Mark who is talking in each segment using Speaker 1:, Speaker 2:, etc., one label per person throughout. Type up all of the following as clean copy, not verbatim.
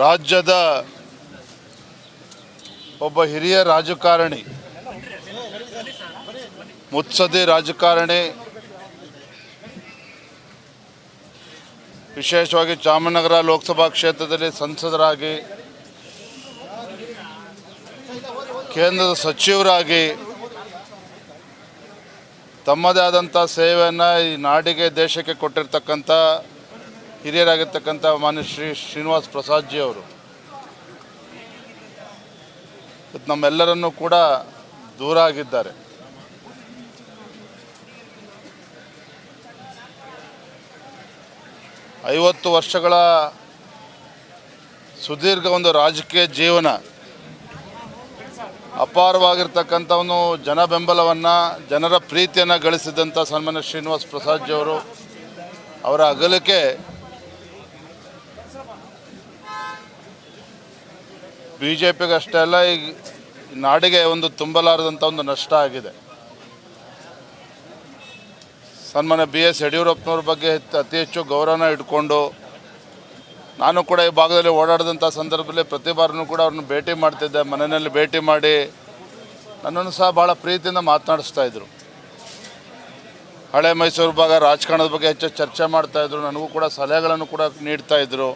Speaker 1: ರಾಜ್ಯದ ಒಬ್ಬ ಹಿರಿಯ ರಾಜಕಾರಣಿ, ಮುತ್ಸದ್ದಿ ರಾಜಕಾರಣಿ, ವಿಶೇಷವಾಗಿ ಚಾಮರಾಜನಗರ ಲೋಕಸಭಾ ಕ್ಷೇತ್ರದಲ್ಲಿ ಸಂಸದರಾಗಿ, ಕೇಂದ್ರದ ಸಚಿವರಾಗಿ ತಮ್ಮದೇ ಆದಂಥ ಸೇವೆಯನ್ನು ಈ ನಾಡಿಗೆ, ದೇಶಕ್ಕೆ ಕೊಟ್ಟಿರ್ತಕ್ಕಂಥ ಹಿರಿಯರಾಗಿರ್ತಕ್ಕಂಥ ಮಾನ್ಯ ಶ್ರೀನಿವಾಸ್ ಪ್ರಸಾದ್ ಜಿ ಅವರು ನಮ್ಮೆಲ್ಲರನ್ನೂ ಕೂಡ ದೂರ ಆಗಿದ್ದಾರೆ. ಐವತ್ತು ವರ್ಷಗಳ ಸುದೀರ್ಘ ಒಂದು ರಾಜಕೀಯ ಜೀವನ, ಅಪಾರವಾಗಿರ್ತಕ್ಕಂಥವನು ಜನ ಬೆಂಬಲವನ್ನು, ಜನರ ಪ್ರೀತಿಯನ್ನು ಗಳಿಸಿದಂಥ ಸನ್ಮಾನ್ಯ ಶ್ರೀನಿವಾಸ್ ಪ್ರಸಾದ್ ಜಿ ಅವರು ಅವರ ಅಗಲಿಕೆ BJPಗೆ ಅಷ್ಟೇ ಅಲ್ಲ, ಈ ನಾಡಿಗೆ ಒಂದು ತುಂಬಲಾರದಂಥ ಒಂದು ನಷ್ಟ ಆಗಿದೆ. ಸನ್ಮಾನ್ಯ BS ಯಡಿಯೂರಪ್ಪನವ್ರ ಬಗ್ಗೆ ಅತಿ ಹೆಚ್ಚು ಗೌರವನ ಇಟ್ಕೊಂಡು ನಾನು ಕೂಡ ಈ ಭಾಗದಲ್ಲಿ ಓಡಾಡಿದಂಥ ಸಂದರ್ಭದಲ್ಲಿ ಪ್ರತಿ ಬಾರನೂ ಕೂಡ ಅವ್ರನ್ನ ಭೇಟಿ ಮಾಡ್ತಿದ್ದೆ. ಮನೆಯಲ್ಲಿ ಭೇಟಿ ಮಾಡಿ ನನ್ನನ್ನು ಸಹ ಭಾಳ ಪ್ರೀತಿಯಿಂದ ಮಾತನಾಡಿಸ್ತಾಯಿದ್ರು. ಹಳೆ ಮೈಸೂರು ಭಾಗ ರಾಜಕಾರಣದ ಬಗ್ಗೆ ಹೆಚ್ಚು ಚರ್ಚೆ ಮಾಡ್ತಾಯಿದ್ರು. ನನಗೂ ಕೂಡ ಸಲಹೆಗಳನ್ನು ಕೂಡ ನೀಡ್ತಾಯಿದ್ರು.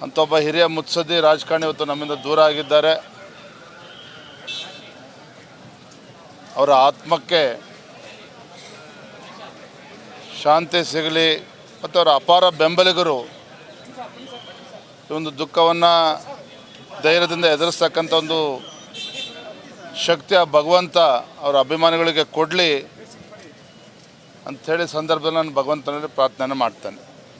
Speaker 1: ಅಂಥ ಒಬ್ಬ ಹಿರಿಯ ಮುತ್ಸದ್ದಿ ರಾಜಕಾರಣಿ ಇವತ್ತು ನಮ್ಮಿಂದ ದೂರ ಆಗಿದ್ದಾರೆ. ಅವರ ಆತ್ಮಕ್ಕೆ ಶಾಂತಿ ಸಿಗಲಿ ಮತ್ತು ಅವರ ಅಪಾರ ಬೆಂಬಲಿಗರು ಈ ಒಂದು ದುಃಖವನ್ನು ಧೈರ್ಯದಿಂದ ಎದುರಿಸ್ತಕ್ಕಂಥ ಒಂದು ಶಕ್ತಿ ಆ ಭಗವಂತ ಅವರ ಅಭಿಮಾನಿಗಳಿಗೆ ಕೊಡಲಿ ಅಂಥೇಳಿ ಸಂದರ್ಭದಲ್ಲಿ ನಾನು ಭಗವಂತನಲ್ಲಿ ಪ್ರಾರ್ಥನೆ ಮಾಡ್ತೇನೆ.